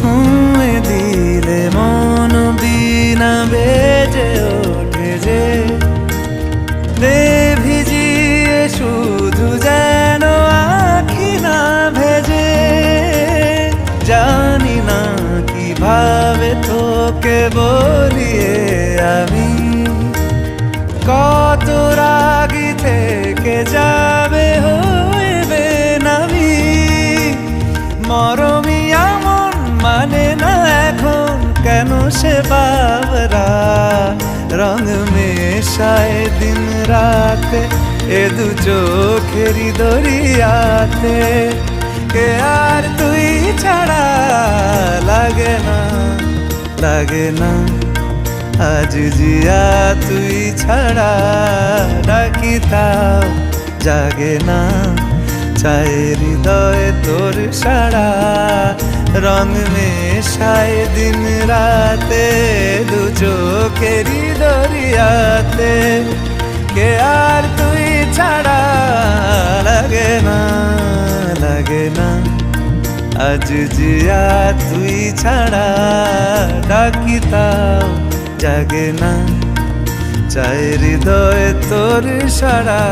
ছুঁয়ে দিলে মন বিনা বেজে ওঠে যে দে ভিজিয়ে শুধু যেন আখি না ভেজে। জানি না কিভাবে তোকে বলিয়ে আমি কত রাগি থেকে যাবে হইবে নামি। মরমি এমন মানে না এখন কেন সে বাবরা রং মেশায় দিন রাতে এ দু চোখেরি দরিয়াতে। কে আর তুই ছাড়া লাগে না লাগে না আজ জিয়া তুই ছাড়া ডাকি তাও জাগে না। চায় হৃদয় তোর সারা রং মেশায় দিন রাতে দু চোখেরি দরিয়াতে। কে আর তুই ছাড়া লাগে না লাগে না আজ জিয়া তুই ছাড়া ডাকি তাও জাগে না। চায় হৃদয় তোর সারা।